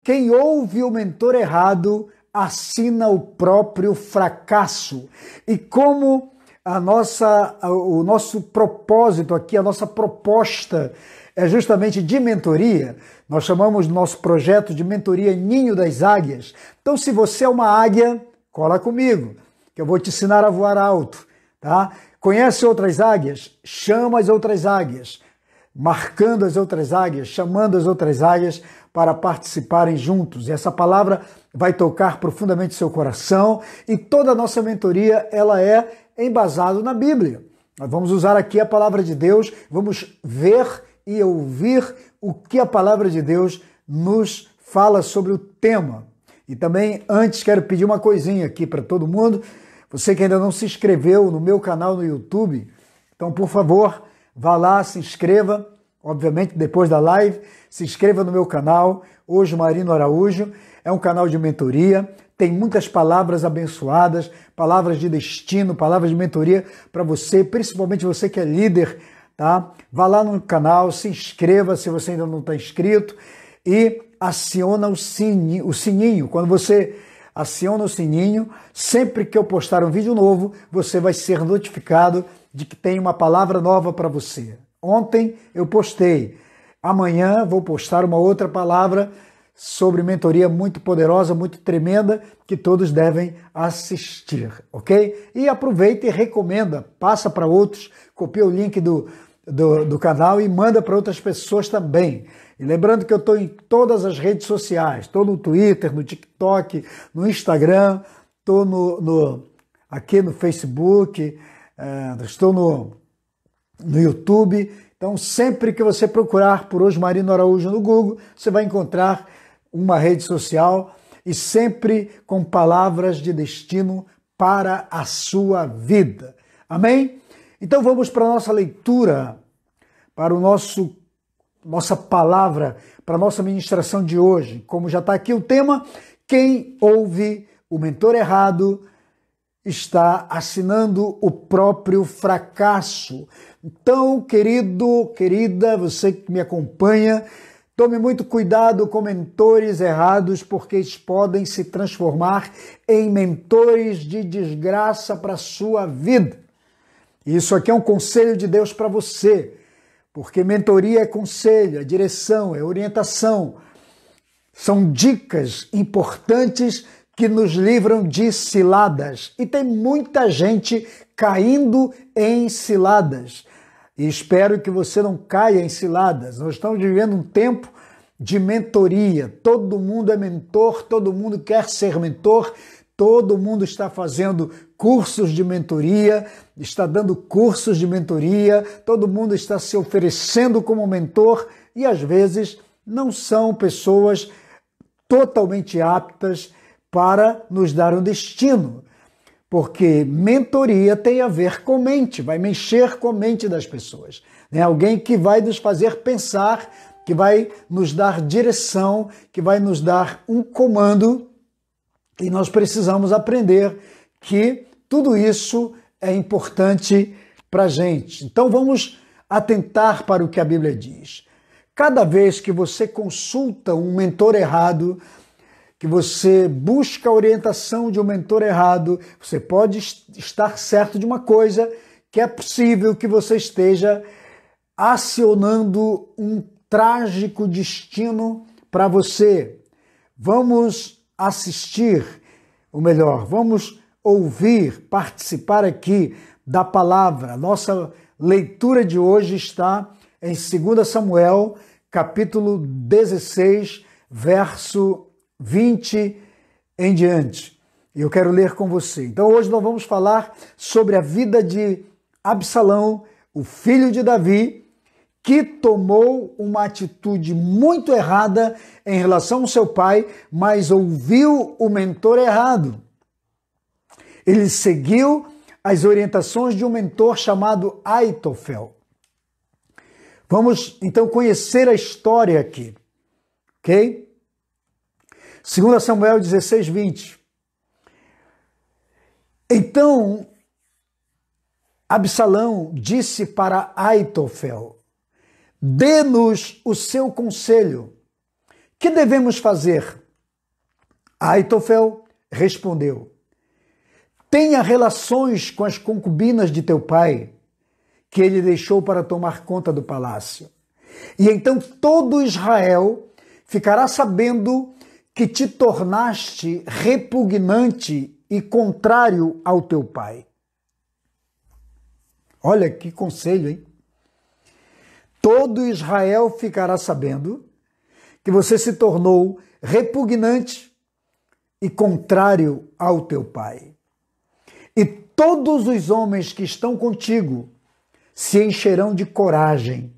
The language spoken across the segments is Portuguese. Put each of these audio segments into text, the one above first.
quem ouve o mentor errado assina o próprio fracasso. E como o nosso propósito aqui, a nossa proposta é justamente de mentoria, nós chamamos nosso projeto de mentoria Ninho das Águias. Então, se você é uma águia, cola comigo, que eu vou te ensinar a voar alto, tá? Conhece outras águias? Chama as outras águias, marcando as outras águias, chamando as outras águias para participarem juntos. E essa palavra vai tocar profundamente seu coração, e toda a nossa mentoria ela é embasada na Bíblia. Nós vamos usar aqui a palavra de Deus, vamos ver e ouvir o que a palavra de Deus nos fala sobre o tema. E também, antes, quero pedir uma coisinha aqui para todo mundo. Você que ainda não se inscreveu no meu canal no YouTube, então, por favor, vá lá, se inscreva. Obviamente, depois da live, se inscreva no meu canal, Hoje Marino Araújo. É um canal de mentoria, tem muitas palavras abençoadas, palavras de destino, palavras de mentoria para você, principalmente você que é líder, tá? Vá lá no canal, se inscreva se você ainda não está inscrito e aciona o sininho. Quando você aciona o sininho, sempre que eu postar um vídeo novo, você vai ser notificado de que tem uma palavra nova para você. Ontem eu postei, amanhã vou postar uma outra palavra sobre mentoria muito poderosa, muito tremenda, que todos devem assistir, ok? E aproveita e recomenda, passa para outros, copia o link do canal e manda para outras pessoas também. E lembrando que eu estou em todas as redes sociais, estou no Twitter, no TikTok, no Instagram, estou aqui no Facebook, estou no YouTube. Então, sempre que você procurar por Hoje Marino Araújo no Google, você vai encontrar uma rede social e sempre com palavras de destino para a sua vida. Amém? Então vamos para a nossa leitura, para nossa palavra, para a nossa ministração de hoje. Como já está aqui o tema, quem ouve o mentor errado está assinando o próprio fracasso. Então, querido, querida, você que me acompanha, tome muito cuidado com mentores errados, porque eles podem se transformar em mentores de desgraça para a sua vida. Isso aqui é um conselho de Deus para você, porque mentoria é conselho, é direção, é orientação. São dicas importantes que nos livram de ciladas. E tem muita gente caindo em ciladas. E espero que você não caia em ciladas. Nós estamos vivendo um tempo de mentoria. Todo mundo é mentor, todo mundo quer ser mentor, todo mundo está fazendo cursos de mentoria, está dando cursos de mentoria, todo mundo está se oferecendo como mentor e às vezes não são pessoas totalmente aptas para nos dar um destino. Porque mentoria tem a ver com mente, vai mexer com a mente das pessoas. Né? Alguém que vai nos fazer pensar, que vai nos dar direção, que vai nos dar um comando, e nós precisamos aprender que tudo isso é importante para a gente. Então vamos atentar para o que a Bíblia diz. Cada vez que você consulta um mentor errado, que você busca a orientação de um mentor errado, você pode estar certo de uma coisa, que é possível que você esteja acionando um trágico destino para você. Vamos assistir, ou melhor, vamos ouvir, participar aqui da palavra. Nossa leitura de hoje está em 2 Samuel, capítulo 16, verso 20 em diante. E eu quero ler com você. Então hoje nós vamos falar sobre a vida de Absalão, o filho de Davi, que tomou uma atitude muito errada em relação ao seu pai, mas ouviu o mentor errado. Ele seguiu as orientações de um mentor chamado Aitofel. Vamos então conhecer a história aqui, ok? 2 Samuel 16, 20. Então, Absalão disse para Aitofel: dê-nos o seu conselho. que devemos fazer? Aitofel respondeu: tenha relações com as concubinas de teu pai, que ele deixou para tomar conta do palácio. E então todo Israel ficará sabendo que te tornaste repugnante e contrário ao teu pai. Olha que conselho, hein? Todo Israel ficará sabendo que você se tornou repugnante e contrário ao teu pai. E todos os homens que estão contigo se encherão de coragem.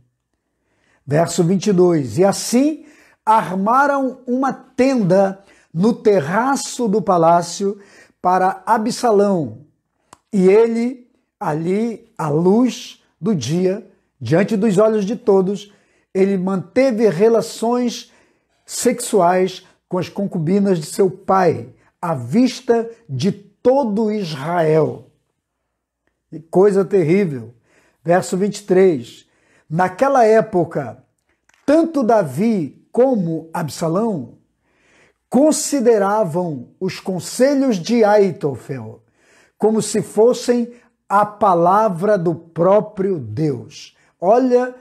Verso 22. E assim armaram uma tenda no terraço do palácio para Absalão, e ele, ali, à luz do dia, diante dos olhos de todos, ele manteve relações sexuais com as concubinas de seu pai, à vista de todo Israel. Que coisa terrível. Verso 23. Naquela época, tanto Davi como Absalão consideravam os conselhos de Aitofel como se fossem a palavra do próprio Deus. Olha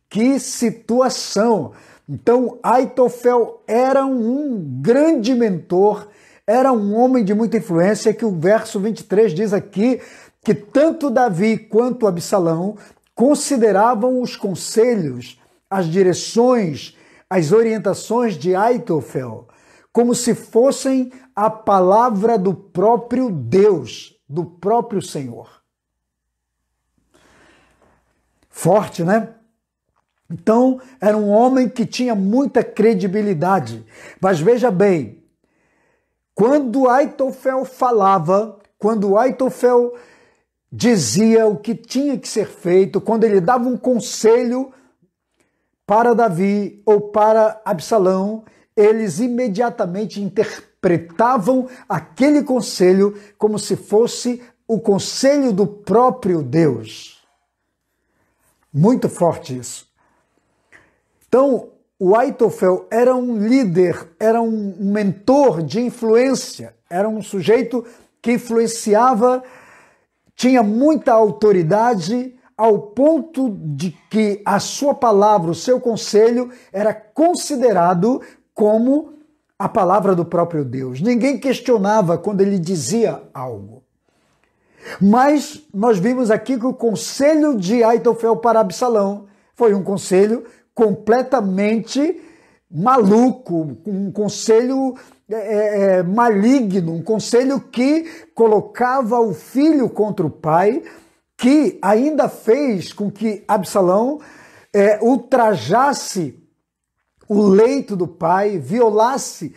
que situação! Então, Aitofel era um grande mentor, era um homem de muita influência, que o verso 23 diz aqui que tanto Davi quanto Absalão consideravam os conselhos, as direções, as orientações de Aitofel como se fossem a palavra do próprio Deus, do próprio Senhor. Forte, né? Então, era um homem que tinha muita credibilidade. Mas veja bem, quando Aitofel falava, quando Aitofel dizia o que tinha que ser feito, quando ele dava um conselho para Davi ou para Absalão, eles imediatamente interpretavam aquele conselho como se fosse o conselho do próprio Deus. Muito forte isso. Então, o Aitofel era um líder, era um mentor de influência, era um sujeito que influenciava, tinha muita autoridade, ao ponto de que a sua palavra, o seu conselho, era considerado como a palavra do próprio Deus. Ninguém questionava quando ele dizia algo. Mas nós vimos aqui que o conselho de Aitofel para Absalão foi um conselho completamente maluco, um conselho maligno, um conselho que colocava o filho contra o pai, que ainda fez com que Absalão ultrajasse o leito do pai, violasse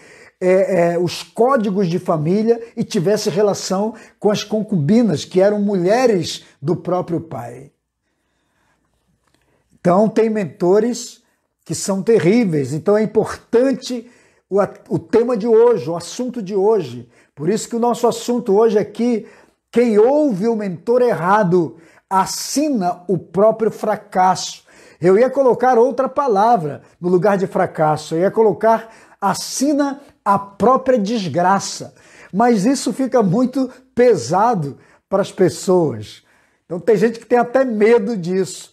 os códigos de família e tivesse relação com as concubinas, que eram mulheres do próprio pai. Então, tem mentores que são terríveis. Então, é importante o tema de hoje, o assunto de hoje. Por isso que o nosso assunto hoje aqui, quem ouve o mentor errado, assina o próprio fracasso. Eu ia colocar outra palavra no lugar de fracasso. Eu ia colocar assina a própria desgraça. Mas isso fica muito pesado para as pessoas. Então tem gente que tem até medo disso.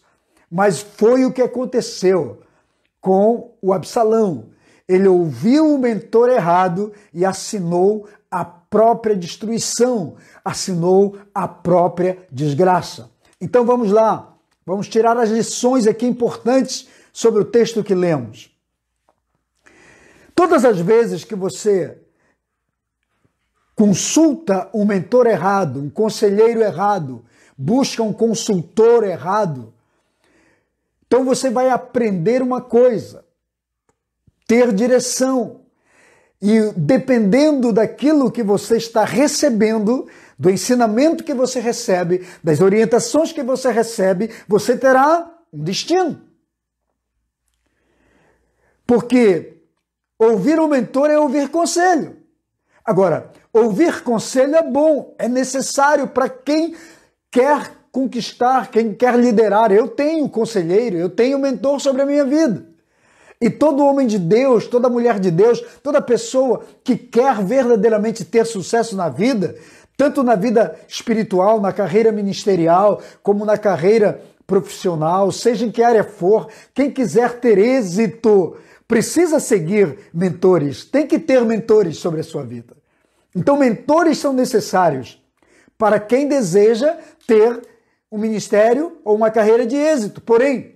Mas foi o que aconteceu com o Absalão. Ele ouviu o mentor errado e assinou a própria destruição, assinou a própria desgraça. Então vamos lá, vamos tirar as lições aqui importantes sobre o texto que lemos. Todas as vezes que você consulta um mentor errado, um conselheiro errado, busca um consultor errado, então você vai aprender uma coisa: ter direção. E dependendo daquilo que você está recebendo, do ensinamento que você recebe, das orientações que você recebe, você terá um destino. Porque ouvir o mentor é ouvir conselho. Agora, ouvir conselho é bom, é necessário para quem quer conquistar, quem quer liderar. Eu tenho conselheiro, eu tenho mentor sobre a minha vida. E todo homem de Deus, toda mulher de Deus, toda pessoa que quer verdadeiramente ter sucesso na vida, tanto na vida espiritual, na carreira ministerial, como na carreira profissional, seja em que área for, quem quiser ter êxito, precisa seguir mentores, tem que ter mentores sobre a sua vida. Então, mentores são necessários para quem deseja ter um ministério ou uma carreira de êxito. Porém,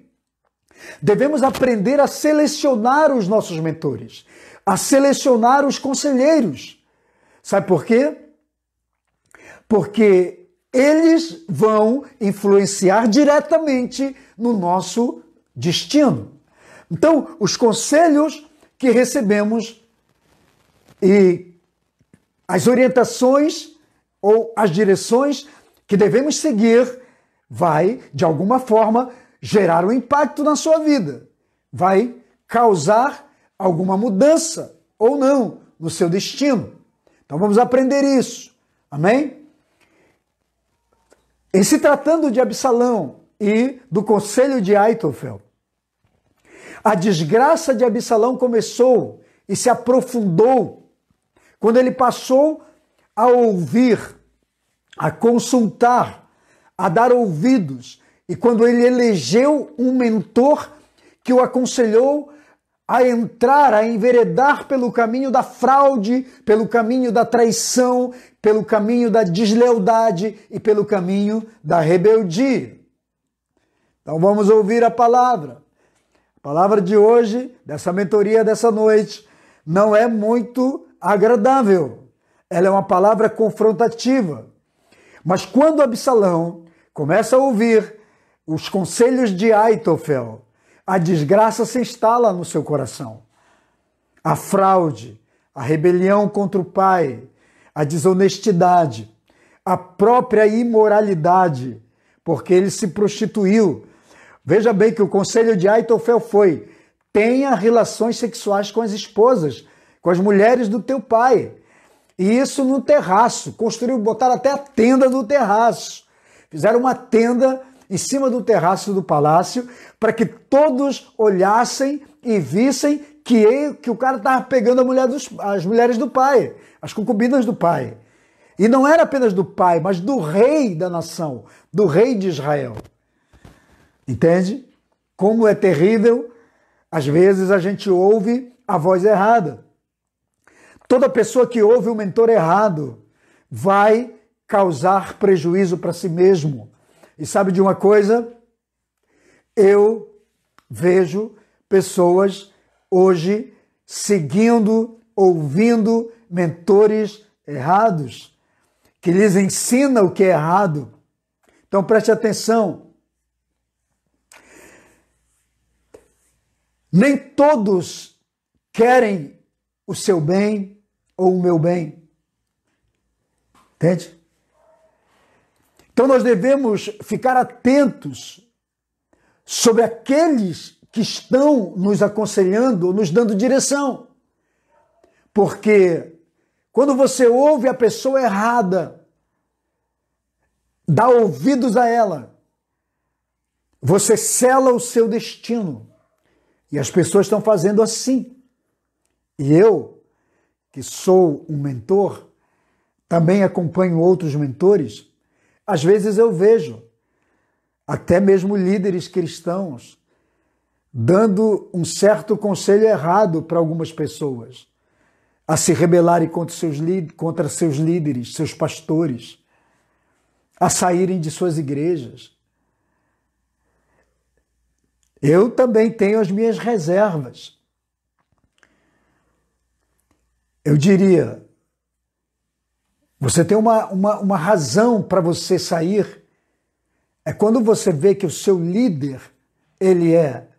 devemos aprender a selecionar os nossos mentores, a selecionar os conselheiros. Sabe por quê? Porque eles vão influenciar diretamente no nosso destino. Então, os conselhos que recebemos e as orientações ou as direções que devemos seguir vai, de alguma forma, gerar um impacto na sua vida. Vai causar alguma mudança ou não no seu destino. Então vamos aprender isso. Amém? Em se tratando de Absalão e do conselho de Aitofel, a desgraça de Absalão começou e se aprofundou quando ele passou a ouvir, a consultar, a dar ouvidos, e quando ele elegeu um mentor que o aconselhou a entrar, a enveredar pelo caminho da fraude, pelo caminho da traição, pelo caminho da deslealdade e pelo caminho da rebeldia. Então vamos ouvir a palavra. A palavra de hoje, dessa mentoria dessa noite, não é muito agradável. Ela é uma palavra confrontativa. Mas quando Absalão começa a ouvir os conselhos de Aitofel, a desgraça se instala no seu coração. A fraude, a rebelião contra o pai, a desonestidade, a própria imoralidade, porque ele se prostituiu. Veja bem que o conselho de Aitofel foi: tenha relações sexuais com as esposas, com as mulheres do teu pai. E isso no terraço. Botaram até a tenda do terraço. Fizeram uma tenda em cima do terraço do palácio para que todos olhassem e vissem que o cara estava pegando as mulheres do pai, as concubinas do pai. E não era apenas do pai, mas do rei da nação, do rei de Israel. Entende? Como é terrível, às vezes a gente ouve a voz errada. Toda pessoa que ouve o mentor errado vai causar prejuízo para si mesmo. E sabe de uma coisa? Eu vejo pessoas hoje seguindo, ouvindo mentores errados, que lhes ensinam o que é errado. Então preste atenção. Nem todos querem o seu bem ou o meu bem. Entende? Então nós devemos ficar atentos sobre aqueles que estão nos aconselhando, nos dando direção. Porque quando você ouve a pessoa errada, dá ouvidos a ela, você sela o seu destino. E as pessoas estão fazendo assim. E eu, que sou um mentor, também acompanho outros mentores. Às vezes eu vejo até mesmo líderes cristãos dando um certo conselho errado para algumas pessoas, a se rebelarem contra seus líderes, seus pastores, a saírem de suas igrejas. Eu também tenho as minhas reservas. Eu diria, você tem uma razão para você sair, é quando você vê que o seu líder, ele é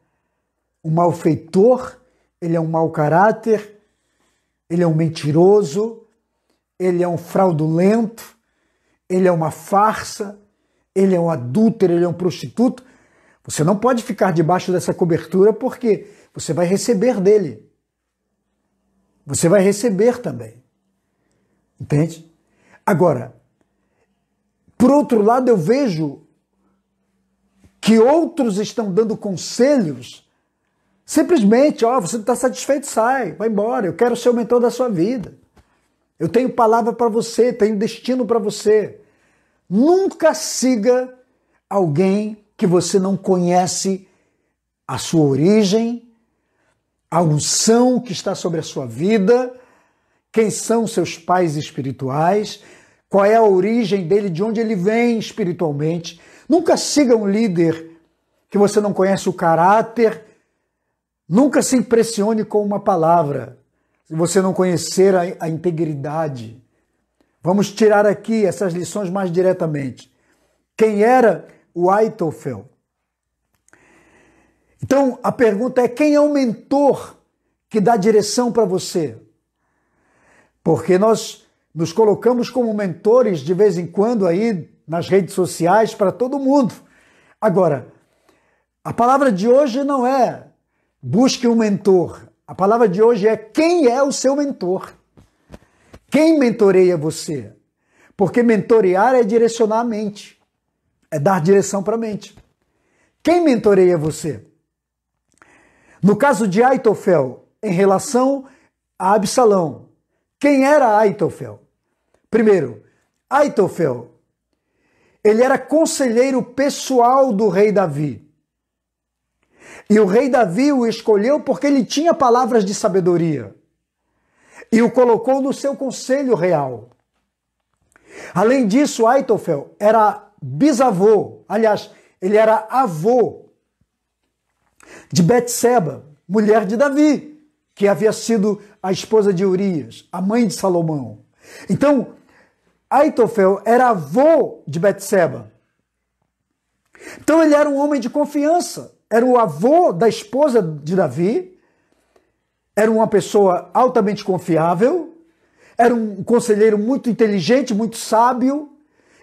um malfeitor, ele é um mau caráter, ele é um mentiroso, ele é um fraudulento, ele é uma farsa, ele é um adúltero, ele é um prostituto. Você não pode ficar debaixo dessa cobertura porque você vai receber dele. Você vai receber também. Entende? Agora, por outro lado, eu vejo que outros estão dando conselhos Simplesmente, ó, você não está satisfeito, sai, vai embora. Eu quero ser o mentor da sua vida. Eu tenho palavra para você, tenho destino para você. Nunca siga alguém que você não conhece a sua origem, a unção que está sobre a sua vida, quem são seus pais espirituais, qual é a origem dele, de onde ele vem espiritualmente. Nunca siga um líder que você não conhece o caráter. Nunca se impressione com uma palavra, se você não conhecer a integridade. Vamos tirar aqui essas lições mais diretamente. Quem era o Aitofel? Então, a pergunta é: quem é o mentor que dá direção para você? Porque nós nos colocamos como mentores de vez em quando aí nas redes sociais para todo mundo. Agora, a palavra de hoje não é busque um mentor. A palavra de hoje é: quem é o seu mentor? Quem mentoreia você? Porque mentorear é direcionar a mente, é dar direção para a mente. Quem mentoreia você? No caso de Aitofel, em relação a Absalão, quem era Aitofel? Primeiro, Aitofel, ele era conselheiro pessoal do rei Davi. E o rei Davi o escolheu porque ele tinha palavras de sabedoria e o colocou no seu conselho real. Além disso, Aitofel era bisavô, aliás, ele era avô de Betseba, mulher de Davi, que havia sido a esposa de Urias, a mãe de Salomão. Então, Aitofel era avô de Betseba. Então ele era um homem de confiança, era o avô da esposa de Davi, era uma pessoa altamente confiável, era um conselheiro muito inteligente, muito sábio,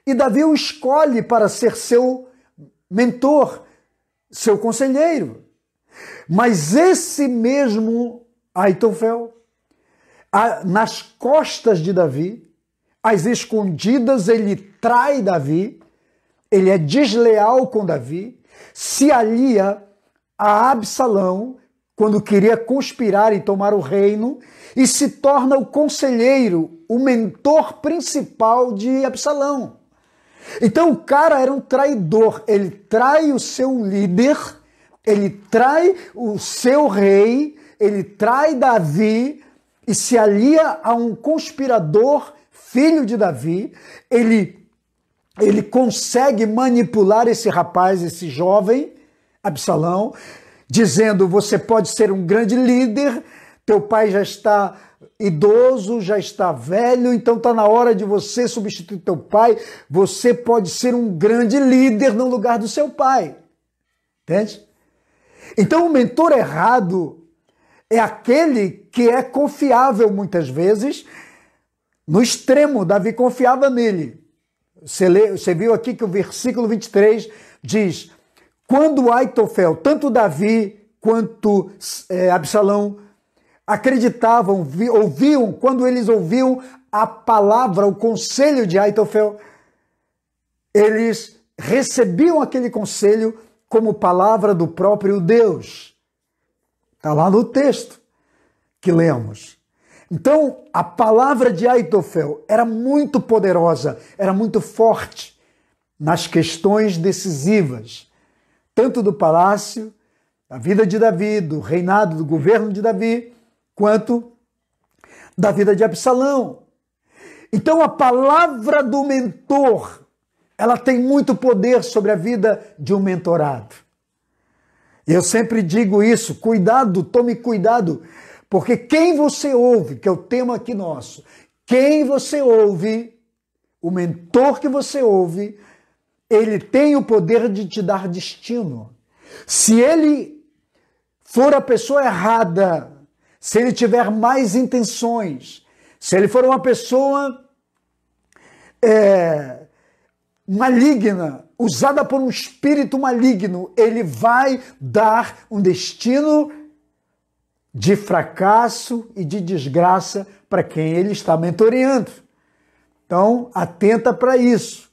e Davi o escolhe para ser seu mentor, seu conselheiro. Mas esse mesmo Aitofel, nas costas de Davi, às escondidas, ele trai Davi, ele é desleal com Davi, se alia a Absalão quando queria conspirar e tomar o reino e se torna o conselheiro, o mentor principal de Absalão. Então o cara era um traidor, ele trai o seu líder, ele trai o seu rei, ele trai Davi e se alia a um conspirador, filho de Davi. Ele consegue manipular esse rapaz, esse jovem, Absalão, dizendo: você pode ser um grande líder, teu pai já está idoso, já está velho, então está na hora de você substituir teu pai, você pode ser um grande líder no lugar do seu pai. Entende? Então o mentor errado é aquele que é confiável muitas vezes, no extremo. Davi confiava nele. Você viu aqui que o versículo 23 diz: quando Aitofel, tanto Davi quanto Absalão, acreditavam, ouviam, quando eles ouviam a palavra, o conselho de Aitofel, eles recebiam aquele conselho como palavra do próprio Deus. Está lá no texto que lemos. Então, a palavra de Aitofel era muito poderosa, era muito forte nas questões decisivas, tanto do palácio, da vida de Davi, do reinado, do governo de Davi, quanto da vida de Absalão. Então, a palavra do mentor, ela tem muito poder sobre a vida de um mentorado. Eu sempre digo isso: cuidado, tome cuidado, porque quem você ouve, que é o tema aqui nosso, quem você ouve, o mentor que você ouve, ele tem o poder de te dar destino. Se ele for a pessoa errada, se ele tiver mais intenções, se ele for uma pessoa maligna, usada por um espírito maligno, ele vai dar um destino de fracasso e de desgraça para quem ele está mentoreando. Então, atenta para isso.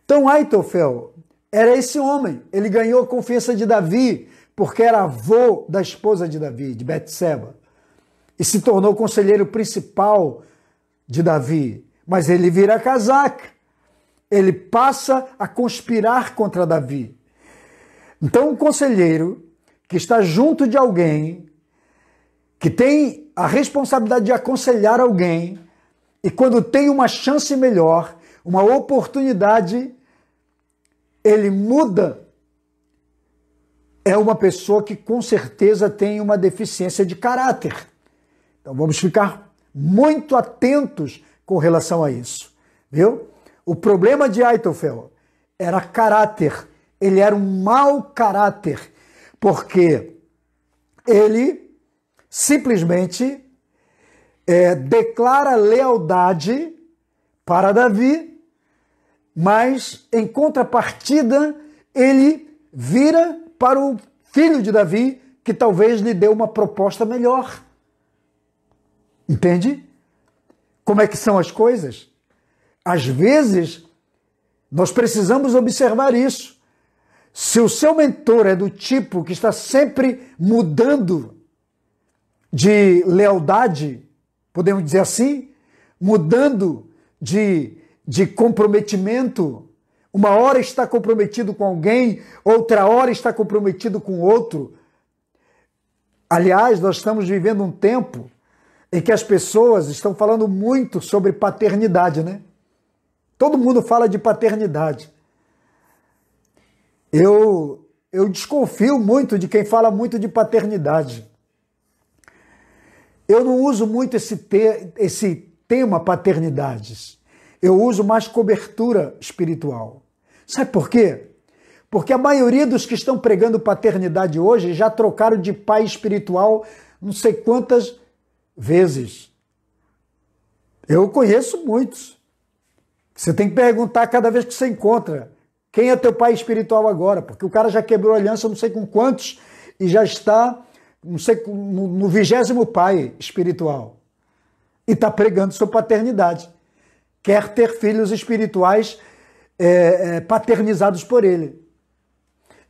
Então, Aitofel era esse homem. Ele ganhou a confiança de Davi porque era avô da esposa de Davi, de Betseba, e se tornou conselheiro principal de Davi. Mas ele vira casaca, ele passa a conspirar contra Davi. Então, um conselheiro que está junto de alguém, que tem a responsabilidade de aconselhar alguém, e quando tem uma chance melhor, uma oportunidade, ele muda. É uma pessoa que com certeza tem uma deficiência de caráter. Então vamos ficar muito atentos com relação a isso, viu? O problema de Aitofel era caráter. Ele era um mau caráter, porque ele simplesmente declara lealdade para Davi, mas em contrapartida ele vira para o filho de Davi, que talvez lhe dê uma proposta melhor. Entende? Como é que são as coisas? Às vezes, nós precisamos observar isso. Se o seu mentor é do tipo que está sempre mudando de lealdade, podemos dizer assim, mudando de comprometimento, uma hora está comprometido com alguém, outra hora está comprometido com outro. Aliás, nós estamos vivendo um tempo em que as pessoas estão falando muito sobre paternidade, né? Todo mundo fala de paternidade. Eu desconfio muito de quem fala muito de paternidade. Eu não uso muito esse tema paternidades. Eu uso mais cobertura espiritual. Sabe por quê? Porque a maioria dos que estão pregando paternidade hoje já trocaram de pai espiritual não sei quantas vezes. Eu conheço muitos. Você tem que perguntar cada vez que você encontra quem é teu pai espiritual agora, porque o cara já quebrou aliança não sei com quantos e já está, não sei, no 20º pai espiritual. E está pregando sobre paternidade. Quer ter filhos espirituais paternizados por ele.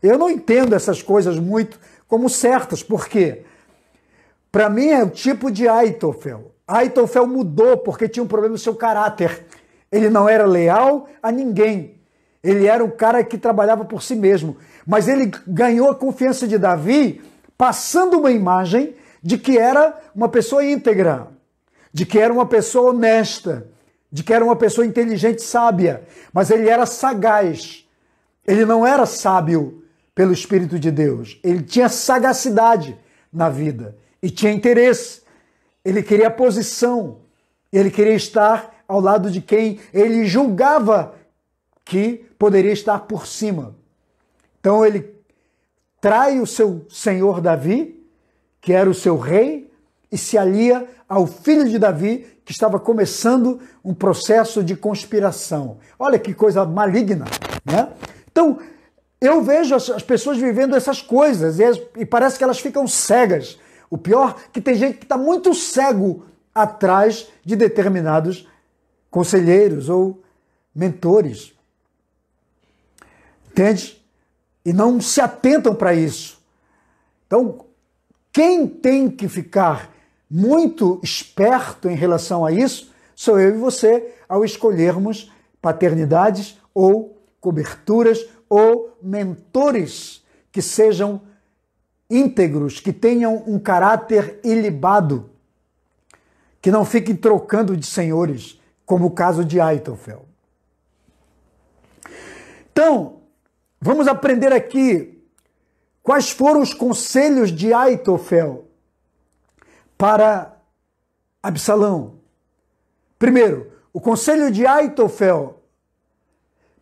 Eu não entendo essas coisas muito como certas, porque para mim é o tipo de Aitofel. Aitofel mudou porque tinha um problema no seu caráter. Ele não era leal a ninguém. Ele era um cara que trabalhava por si mesmo. Mas ele ganhou a confiança de Davi passando uma imagem de que era uma pessoa íntegra, de que era uma pessoa honesta, de que era uma pessoa inteligente, sábia. Mas ele era sagaz. Ele não era sábio pelo Espírito de Deus. Ele tinha sagacidade na vida e tinha interesse. Ele queria posição. Ele queria estar ao lado de quem ele julgava que poderia estar por cima. Então ele trai o seu senhor Davi, que era o seu rei, e se alia ao filho de Davi, que estava começando um processo de conspiração. Olha que coisa maligna, né? Então, eu vejo as pessoas vivendo essas coisas e parece que elas ficam cegas. O pior é que tem gente que está muito cego atrás de determinados conselheiros ou mentores. Entende? E não se atentam para isso. Então, quem tem que ficar muito esperto em relação a isso sou eu e você, ao escolhermos paternidades ou coberturas ou mentores que sejam íntegros, que tenham um caráter ilibado, que não fiquem trocando de senhores, como o caso de Aitofel. Então, vamos aprender aqui quais foram os conselhos de Aitofel para Absalão. Primeiro, o conselho de Aitofel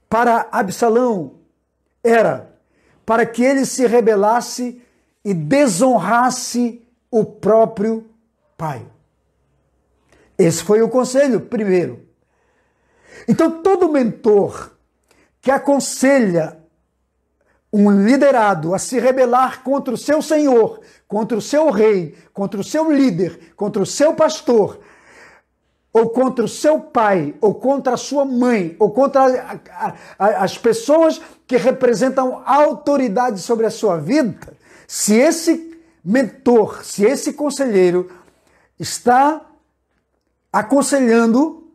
para Absalão era para que ele se rebelasse e desonrasse o próprio pai. Esse foi o conselho primeiro. Então, todo mentor que aconselha um liderado a se rebelar contra o seu senhor, contra o seu rei, contra o seu líder, contra o seu pastor, ou contra o seu pai, ou contra a sua mãe, ou contra as pessoas que representam autoridade sobre a sua vida, Se esse mentor, se esse conselheiro está aconselhando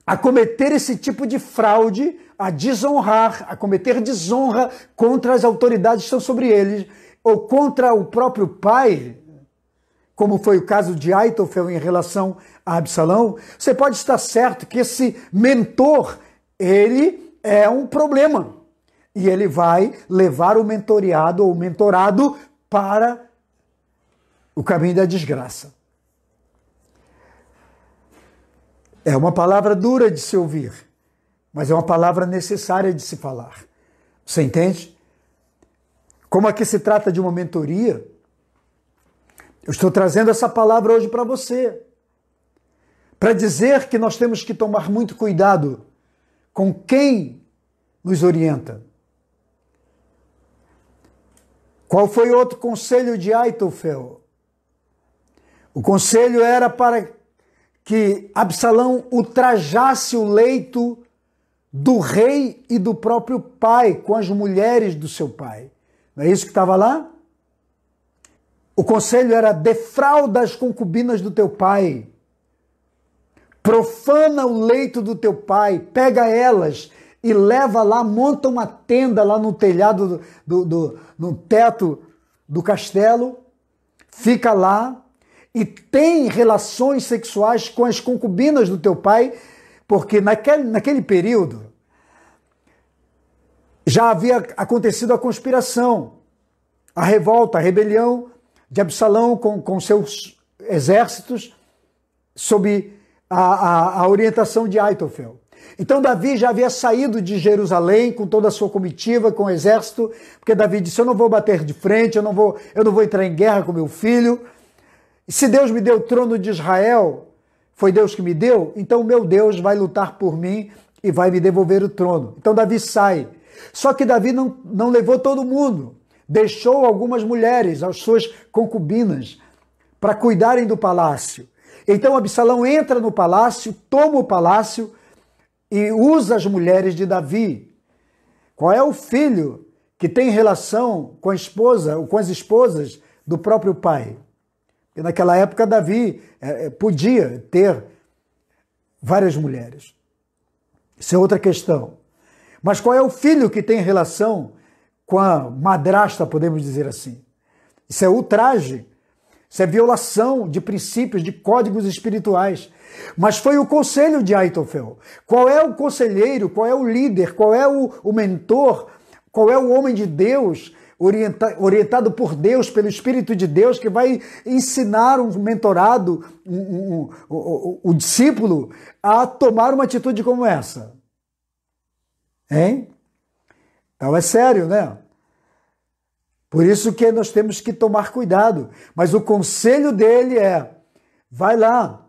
a cometer esse tipo de fraude, a desonrar, a cometer desonra contra as autoridades que estão sobre eles, ou contra o próprio pai, como foi o caso de Aitofel em relação a Absalão, você pode estar certo que esse mentor, ele é um problema. E ele vai levar o mentoreado ou o mentorado para o caminho da desgraça. É uma palavra dura de se ouvir, mas é uma palavra necessária de se falar. Você entende? Como aqui se trata de uma mentoria, eu estou trazendo essa palavra hoje para você, para dizer que nós temos que tomar muito cuidado com quem nos orienta. Qual foi outro conselho de Aitofel? O conselho era para que Absalão ultrajasse o leito do rei e do próprio pai com as mulheres do seu pai. Não é isso que estava lá? O conselho era: defrauda as concubinas do teu pai, profana o leito do teu pai, pega elas e leva lá, monta uma tenda lá no telhado, no teto do castelo, fica lá e tem relações sexuais com as concubinas do teu pai, porque naquele período já havia acontecido a conspiração, a revolta, a rebelião de Absalão com seus exércitos sob a orientação de Aitofel. Então Davi já havia saído de Jerusalém com toda a sua comitiva, com o exército, porque Davi disse: eu não vou bater de frente, eu não vou entrar em guerra com meu filho. E se Deus me deu o trono de Israel, foi Deus que me deu, então meu Deus vai lutar por mim e vai me devolver o trono. Então Davi sai. Só que Davi não levou todo mundo. Deixou algumas mulheres, as suas concubinas, para cuidarem do palácio. Então Absalão entra no palácio, toma o palácio e usa as mulheres de Davi. Qual é o filho que tem relação com a esposa ou com as esposas do próprio pai? E naquela época Davi podia ter várias mulheres. Isso é outra questão. Mas qual é o filho que tem relação com a madrasta, podemos dizer assim? Isso é ultraje. Isso é violação de princípios, de códigos espirituais. Mas foi o conselho de Aitofel. Qual é o conselheiro, qual é o líder, qual é o mentor, qual é o homem de Deus, orientado por Deus, pelo Espírito de Deus, que vai ensinar um mentorado, o discípulo, a tomar uma atitude como essa? Hein? Então é sério, né? Por isso que nós temos que tomar cuidado. Mas o conselho dele é: vai lá,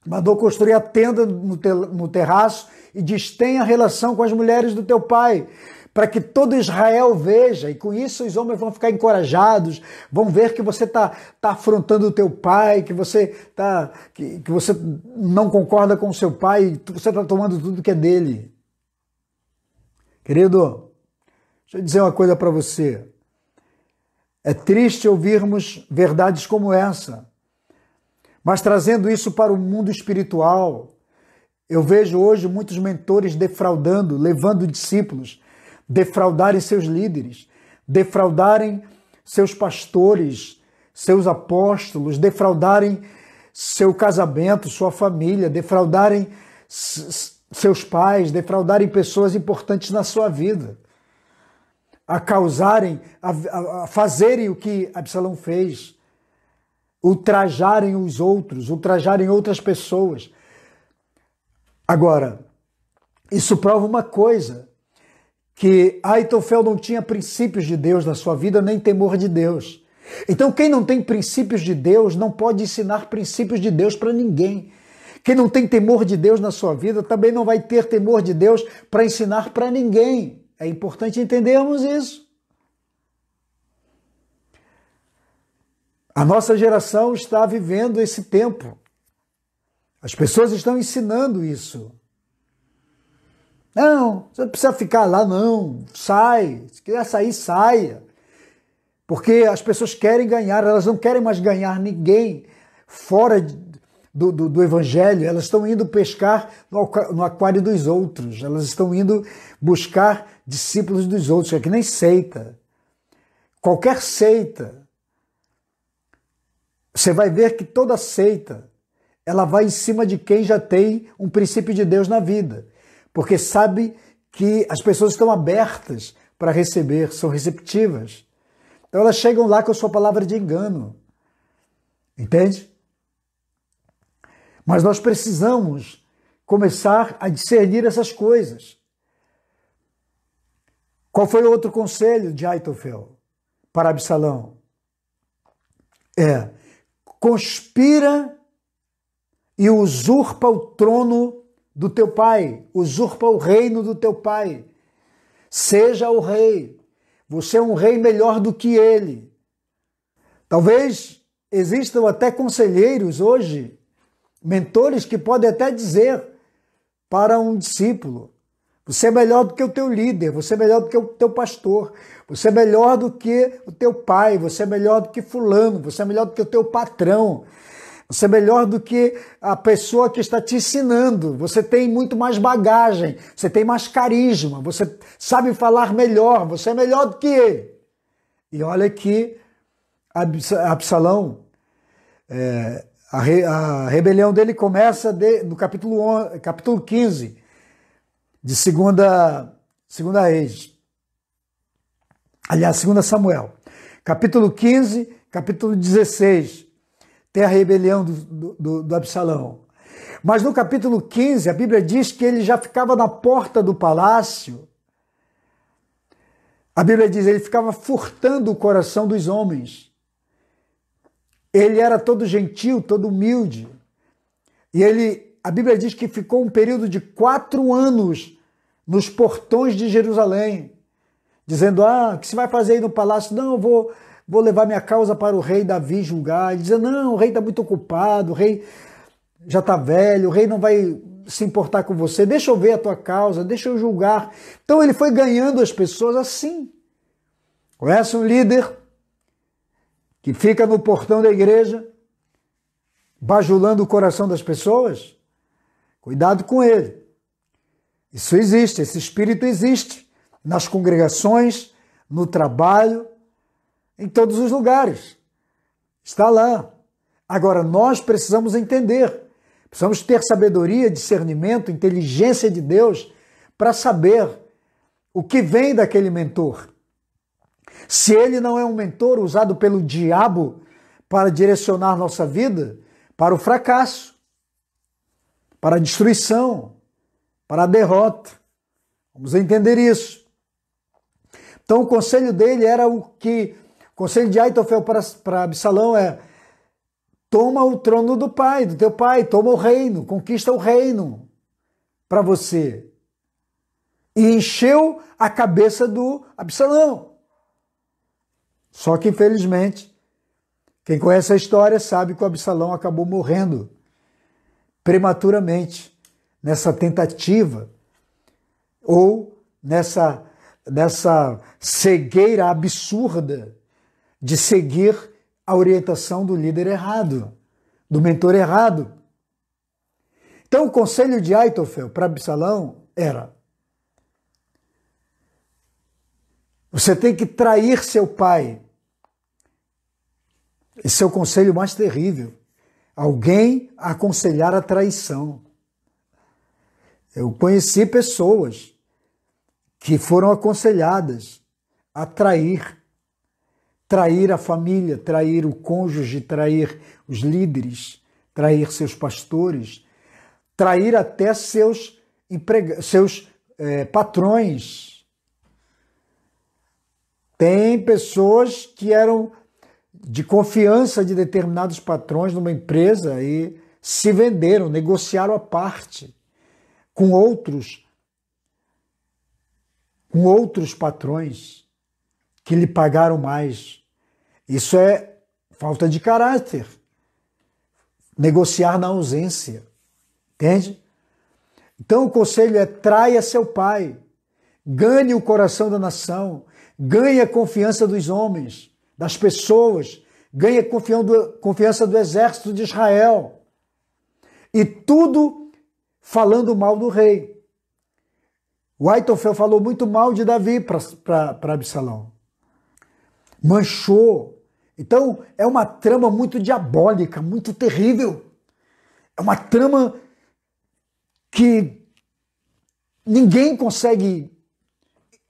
mandou construir a tenda no terraço e diz: tenha relação com as mulheres do teu pai, para que todo Israel veja, e com isso os homens vão ficar encorajados, vão ver que você tá afrontando o teu pai, que você não concorda com o seu pai, você está tomando tudo que é dele. Querido, deixa eu dizer uma coisa para você. É triste ouvirmos verdades como essa, mas trazendo isso para o mundo espiritual, eu vejo hoje muitos mentores defraudando, levando discípulos, defraudarem seus líderes, defraudarem seus pastores, seus apóstolos, defraudarem seu casamento, sua família, defraudarem seus pais, defraudarem pessoas importantes na sua vida, a causarem, a fazerem o que Absalão fez, ultrajarem os outros, ultrajarem outras pessoas. Agora, isso prova uma coisa, que Aitofel não tinha princípios de Deus na sua vida, nem temor de Deus. Então, quem não tem princípios de Deus não pode ensinar princípios de Deus para ninguém. Quem não tem temor de Deus na sua vida também não vai ter temor de Deus para ensinar para ninguém. É importante entendermos isso. A nossa geração está vivendo esse tempo. As pessoas estão ensinando isso. Não, você não precisa ficar lá, não. Sai. Se quiser sair, saia. Porque as pessoas querem ganhar, elas não querem mais ganhar ninguém fora do evangelho, elas estão indo pescar no aquário dos outros, elas estão indo buscar discípulos dos outros, é que nem seita. Qualquer seita, você vai ver que toda seita, ela vai em cima de quem já tem um princípio de Deus na vida, porque sabe que as pessoas estão abertas para receber, são receptivas. Então elas chegam lá com a sua palavra de engano, entende? Mas nós precisamos começar a discernir essas coisas. Qual foi o outro conselho de Aitofel para Absalão? Conspira e usurpa o trono do teu pai, usurpa o reino do teu pai. Seja o rei. Você é um rei melhor do que ele. Talvez existam até conselheiros hoje, mentores que podem até dizer para um discípulo: você é melhor do que o teu líder, você é melhor do que o teu pastor, você é melhor do que o teu pai, você é melhor do que fulano, você é melhor do que o teu patrão, você é melhor do que a pessoa que está te ensinando, você tem muito mais bagagem, você tem mais carisma, você sabe falar melhor, você é melhor do que ele. E olha que Absalão, a rebelião dele começa no capítulo 15 de segunda Reis. Aliás, 2 Samuel. Capítulo 15, capítulo 16, tem a rebelião do Absalão. Mas no capítulo 15, a Bíblia diz que ele já ficava na porta do palácio. A Bíblia diz que ele ficava furtando o coração dos homens. Ele era todo gentil, todo humilde. E a Bíblia diz que ficou um período de 4 anos nos portões de Jerusalém, dizendo: o que você vai fazer aí no palácio? Não, eu vou levar minha causa para o rei Davi julgar. Ele dizia: não, o rei está muito ocupado, o rei já está velho, o rei não vai se importar com você, deixa eu ver a tua causa, deixa eu julgar. Então ele foi ganhando as pessoas assim. Conhece um líder que fica no portão da igreja, bajulando o coração das pessoas? Cuidado com ele. Isso existe, esse espírito existe nas congregações, no trabalho, em todos os lugares. Está lá. Agora, nós precisamos entender, precisamos ter sabedoria, discernimento, inteligência de Deus para saber o que vem daquele mentor. Se ele não é um mentor usado pelo diabo para direcionar nossa vida para o fracasso, para a destruição, para a derrota. Vamos entender isso. Então o conselho dele era o conselho de Aitofel para Absalão toma o trono do teu pai, toma o reino, conquista o reino para você. E encheu a cabeça do Absalão. Só que, infelizmente, quem conhece a história sabe que o Absalão acabou morrendo prematuramente nessa tentativa ou nessa cegueira absurda de seguir a orientação do líder errado, do mentor errado. Então, o conselho de Aitofel para Absalão era: você tem que trair seu pai. Esse é o conselho mais terrível. Alguém aconselhar a traição. Eu conheci pessoas que foram aconselhadas a trair. Trair a família, trair o cônjuge, trair os líderes, trair seus pastores, trair até seus patrões. Tem pessoas que eram de confiança de determinados patrões numa empresa e se venderam, negociaram a parte com outros patrões que lhe pagaram mais. Isso é falta de caráter. Negociar na ausência. Entende? Então o conselho é: traia seu pai, ganhe o coração da nação, ganhe a confiança dos homens, das pessoas, ganha confiança do exército de Israel. E tudo falando mal do rei. O Aitofel falou muito mal de Davi para Absalão. Manchou. Então, é uma trama muito diabólica, muito terrível. É uma trama que ninguém consegue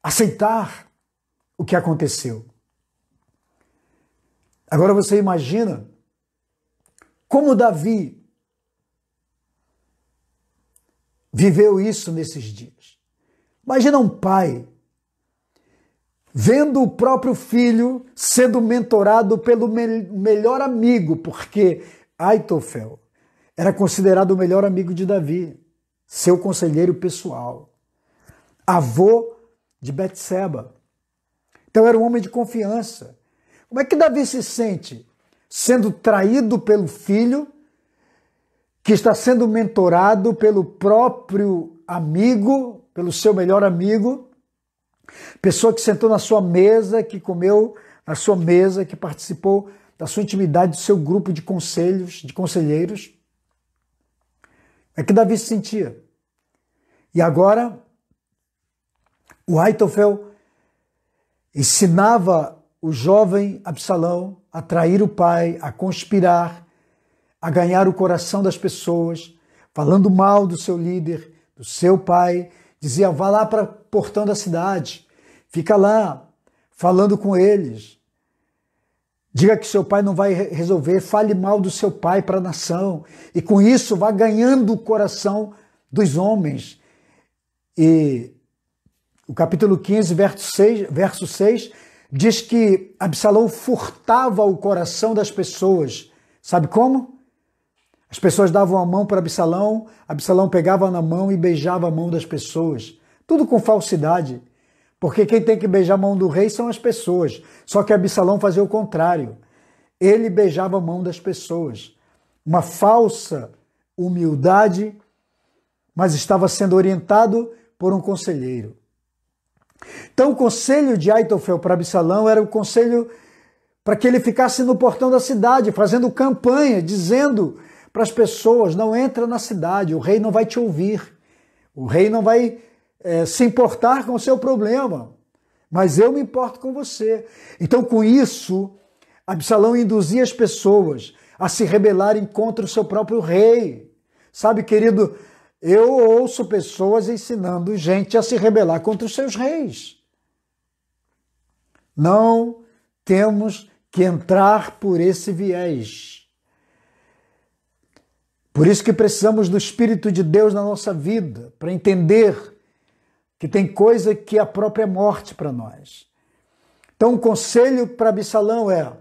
aceitar o que aconteceu. Agora você imagina como Davi viveu isso nesses dias. Imagina um pai vendo o próprio filho sendo mentorado pelo melhor amigo, porque Aitofel era considerado o melhor amigo de Davi, seu conselheiro pessoal, avô de Betseba. Então era um homem de confiança. Como é que Davi se sente sendo traído pelo filho, que está sendo mentorado pelo próprio amigo, pelo seu melhor amigo, pessoa que sentou na sua mesa, que comeu na sua mesa, que participou da sua intimidade, do seu grupo de conselheiros? É que Davi se sentia. E agora, o Aitofel ensinava o jovem Absalão a trair o pai, a conspirar, a ganhar o coração das pessoas, falando mal do seu líder, do seu pai. Dizia, vá lá para o portão da cidade, fica lá, falando com eles. Diga que seu pai não vai resolver, fale mal do seu pai para a nação. E com isso vá ganhando o coração dos homens. E o capítulo 15, verso 6, diz que Absalão furtava o coração das pessoas. Sabe como? As pessoas davam a mão para Absalão, Absalão pegava na mão e beijava a mão das pessoas. Tudo com falsidade. Porque quem tem que beijar a mão do rei são as pessoas. Só que Absalão fazia o contrário. Ele beijava a mão das pessoas. Uma falsa humildade, mas estava sendo orientado por um conselheiro. Então o conselho de Aitofel para Absalão era o conselho para que ele ficasse no portão da cidade, fazendo campanha, dizendo para as pessoas, não entra na cidade, o rei não vai te ouvir, o rei não vai se importar com o seu problema, mas eu me importo com você. Então com isso, Absalão induzia as pessoas a se rebelarem contra o seu próprio rei. Sabe, querido, eu ouço pessoas ensinando gente a se rebelar contra os seus reis. Não temos que entrar por esse viés. Por isso que precisamos do Espírito de Deus na nossa vida, para entender que tem coisa que é a própria morte para nós. Então o conselho para Absalão é,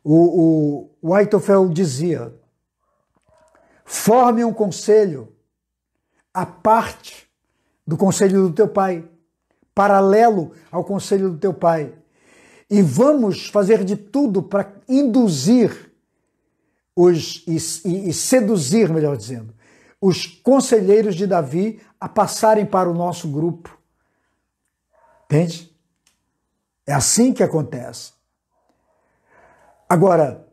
o Aitofel dizia, forme um conselho à parte do conselho do teu pai, paralelo ao conselho do teu pai, e vamos fazer de tudo para induzir e seduzir, melhor dizendo, os conselheiros de Davi a passarem para o nosso grupo. Entende? É assim que acontece. Agora,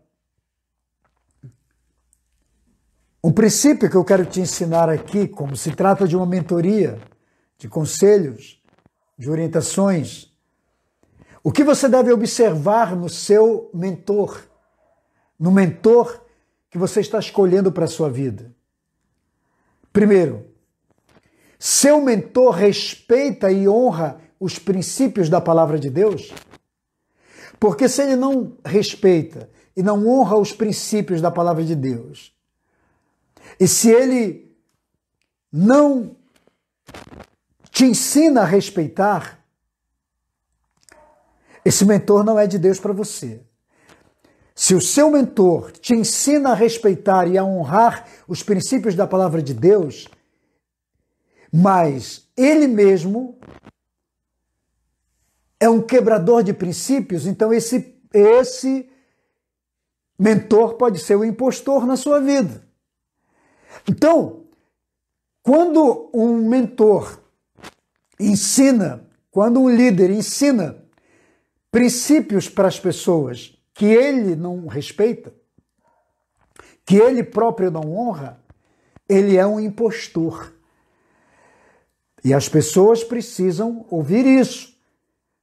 um princípio que eu quero te ensinar aqui, como se trata de uma mentoria, de conselhos, de orientações, o que você deve observar no seu mentor, no mentor que você está escolhendo para a sua vida? Primeiro, seu mentor respeita e honra os princípios da palavra de Deus? Porque se ele não respeita e não honra os princípios da palavra de Deus, e se ele não te ensina a respeitar, esse mentor não é de Deus para você. Se o seu mentor te ensina a respeitar e a honrar os princípios da palavra de Deus, mas ele mesmo é um quebrador de princípios, então esse mentor pode ser um impostor na sua vida. Então, quando um mentor ensina, quando um líder ensina princípios para as pessoas que ele não respeita, que ele próprio não honra, ele é um impostor. E as pessoas precisam ouvir isso,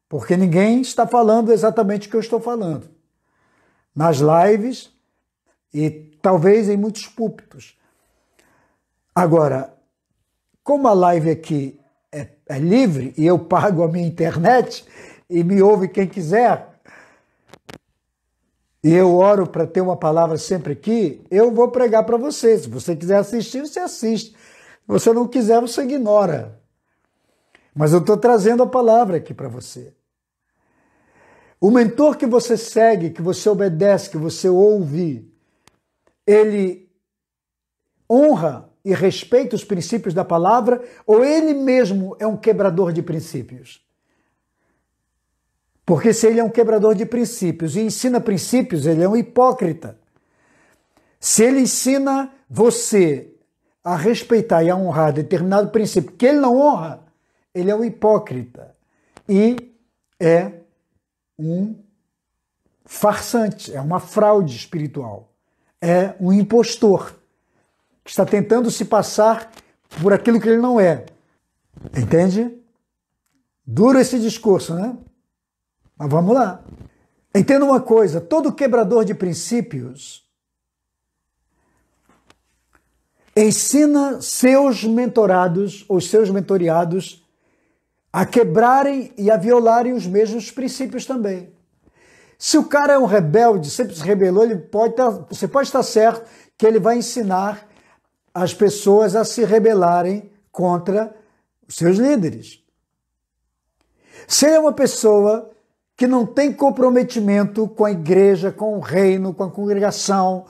porque ninguém está falando exatamente o que eu estou falando. Nas lives e talvez em muitos púlpitos. Agora, como a live aqui é livre e eu pago a minha internet e me ouve quem quiser, e eu oro para ter uma palavra sempre aqui, eu vou pregar para você. Se você quiser assistir, você assiste. Se você não quiser, você ignora. Mas eu estou trazendo a palavra aqui para você. O mentor que você segue, que você obedece, que você ouve, ele honra e respeita os princípios da palavra, ou ele mesmo é um quebrador de princípios? Porque se ele é um quebrador de princípios e ensina princípios, ele é um hipócrita. Se ele ensina você a respeitar e a honrar determinado princípio que ele não honra, ele é um hipócrita e é um farsante, é uma fraude espiritual, é um impostor que está tentando se passar por aquilo que ele não é. Entende? Duro esse discurso, né? Mas vamos lá. Entenda uma coisa, todo quebrador de princípios ensina seus mentorados ou seus mentoriados a quebrarem e a violarem os mesmos princípios também. Se o cara é um rebelde, sempre se rebelou, você pode estar certo que ele vai ensinar as pessoas a se rebelarem contra os seus líderes. Se ele é uma pessoa que não tem comprometimento com a igreja, com o reino, com a congregação,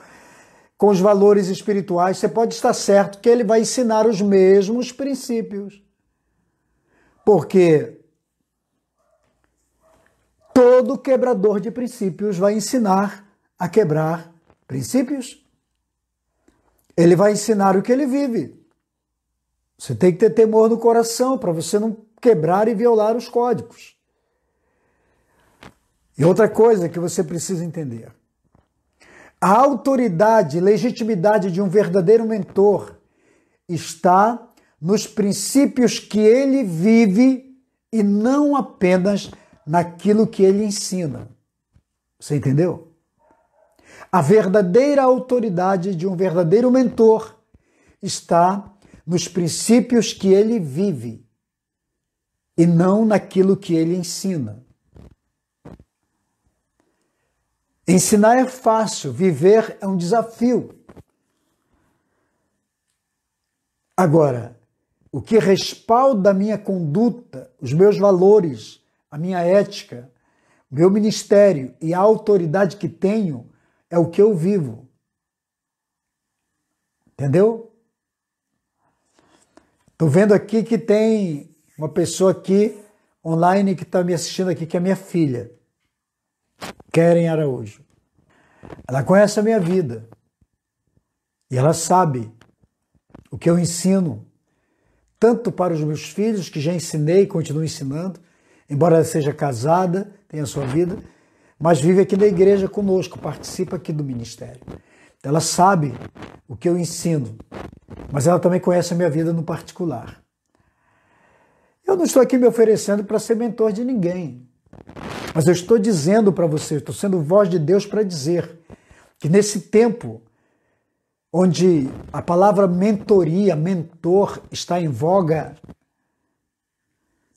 com os valores espirituais, você pode estar certo que ele vai ensinar os mesmos princípios. Porque todo quebrador de princípios vai ensinar a quebrar princípios. Ele vai ensinar o que ele vive. Você tem que ter temor no coração para você não quebrar e violar os códigos. E outra coisa que você precisa entender. A autoridade, legitimidade de um verdadeiro mentor está nos princípios que ele vive e não apenas naquilo que ele ensina. Você entendeu? A verdadeira autoridade de um verdadeiro mentor está nos princípios que ele vive e não naquilo que ele ensina. Ensinar é fácil, viver é um desafio. Agora, o que respalda a minha conduta, os meus valores, a minha ética, o meu ministério e a autoridade que tenho é o que eu vivo. Entendeu? Estou vendo aqui que tem uma pessoa aqui online que está me assistindo aqui, que é minha filha, Keren Araújo. Ela conhece a minha vida e ela sabe o que eu ensino, tanto para os meus filhos, que já ensinei e continuo ensinando, embora ela seja casada, tenha a sua vida, mas vive aqui na igreja conosco, participa aqui do ministério. Ela sabe o que eu ensino, mas ela também conhece a minha vida no particular. Eu não estou aqui me oferecendo para ser mentor de ninguém, mas eu estou dizendo para você, estou sendo voz de Deus para dizer que nesse tempo onde a palavra mentoria, mentor está em voga,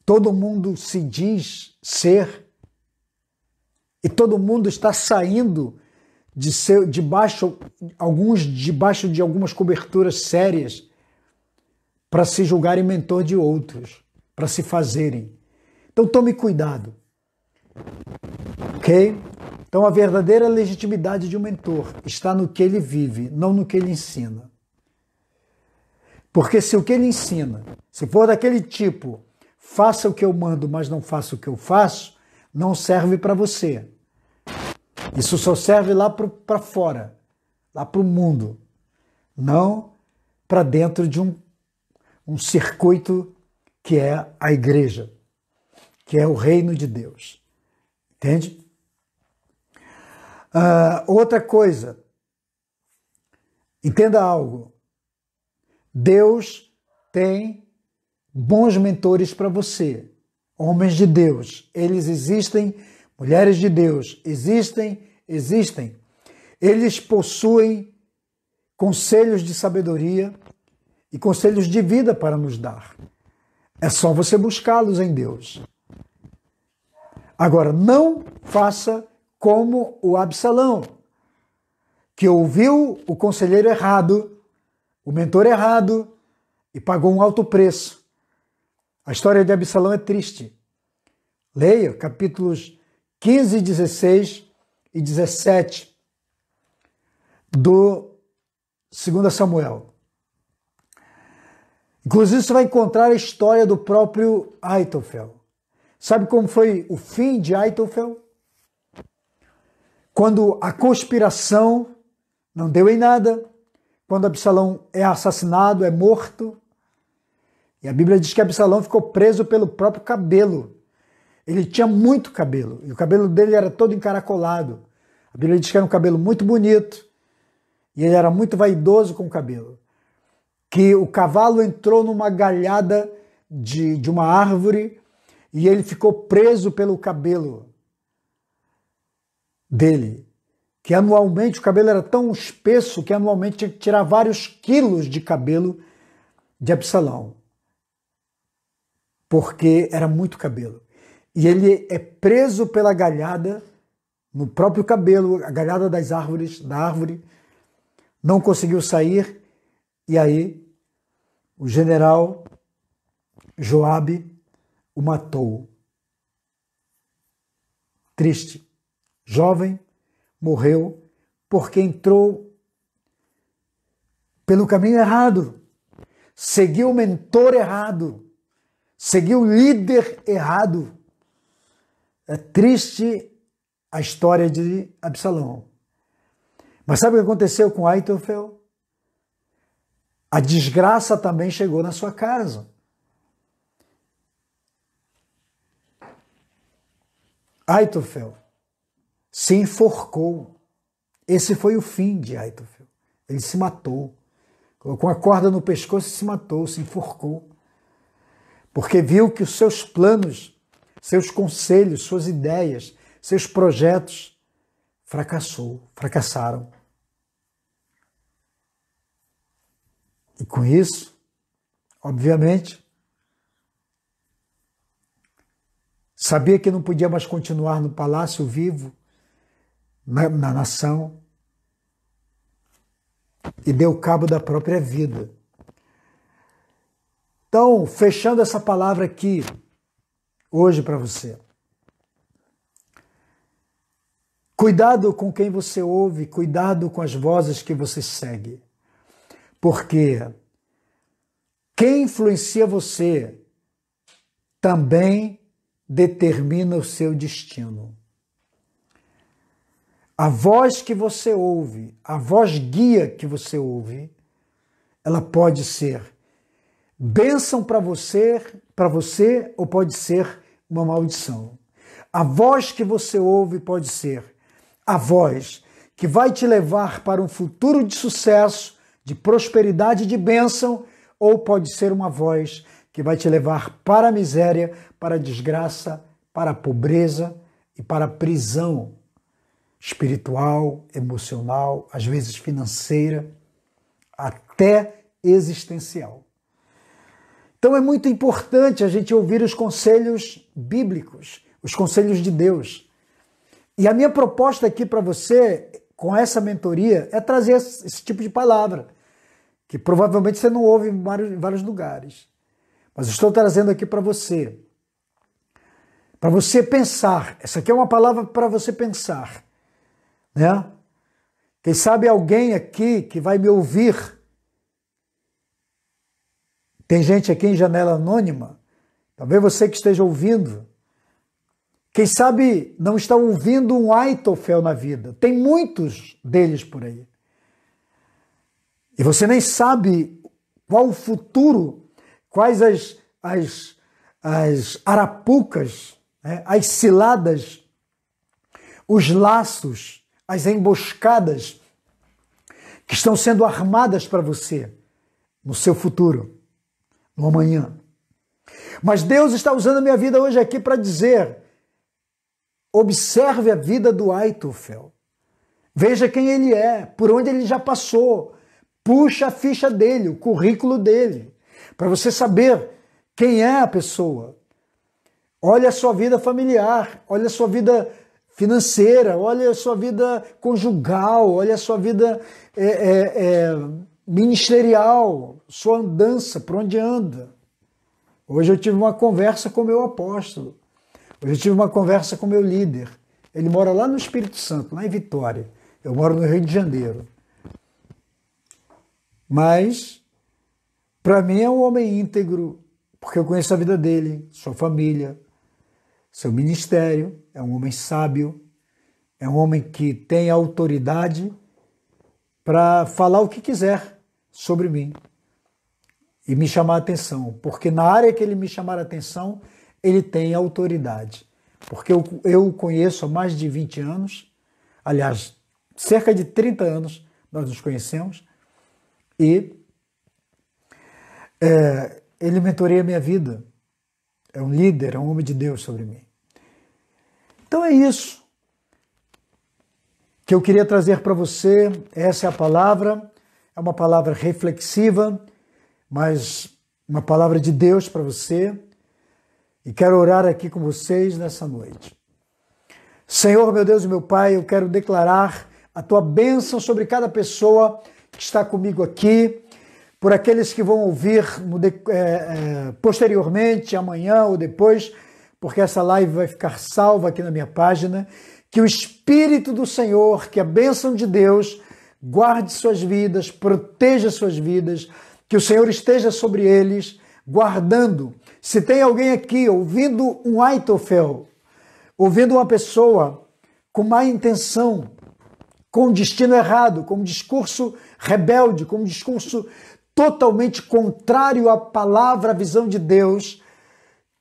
todo mundo se diz ser e todo mundo está saindo alguns debaixo de algumas coberturas sérias para se julgarem mentor de outros, para se fazerem. Então tome cuidado. Ok? Então a verdadeira legitimidade de um mentor está no que ele vive, não no que ele ensina. Porque se o que ele ensina, se for daquele tipo, faça o que eu mando, mas não faça o que eu faço, não serve para você. Isso só serve lá para fora, lá para o mundo, não para dentro de um circuito que é a igreja, que é o reino de Deus. Entende? Outra coisa, entenda algo. Deus tem bons mentores para você, homens de Deus. Eles existem, mulheres de Deus existem. Eles possuem conselhos de sabedoria e conselhos de vida para nos dar. É só você buscá-los em Deus. Agora, não faça como o Absalão, que ouviu o conselheiro errado, o mentor errado, e pagou um alto preço. A história de Absalão é triste. Leia capítulos 15, 16 e 17 do 2 Samuel. Inclusive, você vai encontrar a história do próprio Aitofel. Sabe como foi o fim de Aitofel? Quando a conspiração não deu em nada, quando Absalão é assassinado, é morto, e a Bíblia diz que Absalão ficou preso pelo próprio cabelo. Ele tinha muito cabelo, e o cabelo dele era todo encaracolado. A Bíblia diz que era um cabelo muito bonito, e ele era muito vaidoso com o cabelo. Que o cavalo entrou numa galhada de uma árvore, e ele ficou preso pelo cabelo dele, que anualmente o cabelo era tão espesso que anualmente tinha que tirar vários quilos de cabelo de Absalão, porque era muito cabelo. E ele é preso pela galhada, no próprio cabelo, a galhada da árvore, não conseguiu sair, e aí o general Joabe o matou. Triste. Jovem, morreu porque entrou pelo caminho errado, seguiu o mentor errado, seguiu o líder errado. É triste a história de Absalão. Mas sabe o que aconteceu com Aitofel? A desgraça também chegou na sua casa. Aitofel se enforcou. Esse foi o fim de Aitofel. Ele se matou. Colocou uma corda no pescoço e se matou, se enforcou. Porque viu que os seus planos, seus conselhos, suas ideias, seus projetos fracassaram. E com isso, obviamente, sabia que não podia mais continuar no palácio vivo, na nação, e deu cabo da própria vida. Então, fechando essa palavra aqui, hoje para você. Cuidado com quem você ouve, cuidado com as vozes que você segue. Porque quem influencia você também determina o seu destino. A voz que você ouve, a voz guia que você ouve, ela pode ser bênção para você ou pode ser uma maldição. A voz que você ouve pode ser a voz que vai te levar para um futuro de sucesso, de prosperidade, de bênção, ou pode ser uma voz que vai te levar para a miséria, para a desgraça, para a pobreza e para a prisão espiritual, emocional, às vezes financeira, até existencial. Então é muito importante a gente ouvir os conselhos bíblicos, os conselhos de Deus. E a minha proposta aqui para você, com essa mentoria, é trazer esse tipo de palavra, que provavelmente você não ouve em vários lugares. Mas estou trazendo aqui para você pensar. Essa aqui é uma palavra para você pensar, né? Quem sabe alguém aqui que vai me ouvir, tem gente aqui em janela anônima, talvez você que esteja ouvindo, quem sabe não está ouvindo um Aitofel na vida, tem muitos deles por aí. E você nem sabe qual o futuro, quais as arapucas, né, as ciladas os laços, as emboscadas que estão sendo armadas para você no seu futuro, no amanhã. Mas Deus está usando a minha vida hoje aqui para dizer: observe a vida do Aitofel. Veja quem ele é, por onde ele já passou. Puxa a ficha dele, o currículo dele, para você saber quem é a pessoa. Olha a sua vida familiar, olha a sua vida financeira, olha a sua vida conjugal, olha a sua vida ministerial, sua andança, por onde anda. Hoje eu tive uma conversa com o meu apóstolo, hoje eu tive uma conversa com o meu líder. Ele mora lá no Espírito Santo, lá em Vitória. Eu moro no Rio de Janeiro. Mas, para mim, é um homem íntegro, porque eu conheço a vida dele, sua família, seu ministério. É um homem sábio, é um homem que tem autoridade para falar o que quiser sobre mim e me chamar a atenção, porque na área que ele me chamar a atenção, ele tem autoridade. Porque eu o conheço há mais de 20 anos, aliás, cerca de 30 anos nós nos conhecemos, e ele mentoreia a minha vida. É um líder, é um homem de Deus sobre mim. Então é isso que eu queria trazer para você. Essa é a palavra, é uma palavra reflexiva, mas uma palavra de Deus para você. E quero orar aqui com vocês nessa noite. Senhor, meu Deus e meu Pai, eu quero declarar a Tua bênção sobre cada pessoa que está comigo aqui, por aqueles que vão ouvir posteriormente, amanhã ou depois, porque essa live vai ficar salva aqui na minha página. Que o Espírito do Senhor, que a bênção de Deus guarde suas vidas, proteja suas vidas, que o Senhor esteja sobre eles, guardando. Se tem alguém aqui ouvindo um Aitofel, ouvindo uma pessoa com má intenção, com destino errado, com um discurso rebelde, com um discurso totalmente contrário à palavra, à visão de Deus,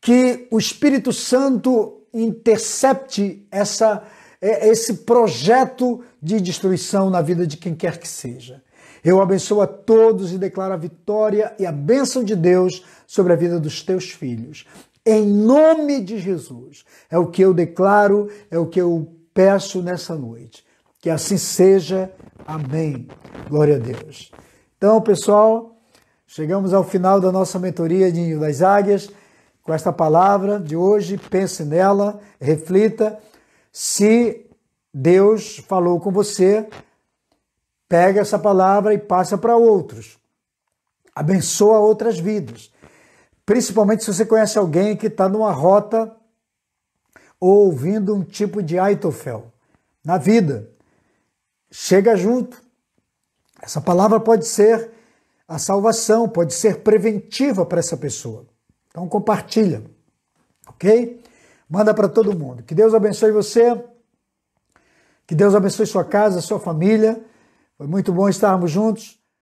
que o Espírito Santo intercepte esse projeto de destruição na vida de quem quer que seja. Eu abençoo a todos e declaro a vitória e a bênção de Deus sobre a vida dos teus filhos. Em nome de Jesus. É o que eu declaro, é o que eu peço nessa noite. Que assim seja. Amém. Glória a Deus. Então, pessoal, chegamos ao final da nossa mentoria de Ninho das Águias. Com esta palavra de hoje, pense nela, reflita. Se Deus falou com você, pega essa palavra e passa para outros. Abençoa outras vidas. Principalmente se você conhece alguém que está numa rota ou ouvindo um tipo de Aitofel na vida. Chega junto. Essa palavra pode ser a salvação, pode ser preventiva para essa pessoa. Então compartilha, ok? Manda para todo mundo. Que Deus abençoe você, que Deus abençoe sua casa, sua família. Foi muito bom estarmos juntos.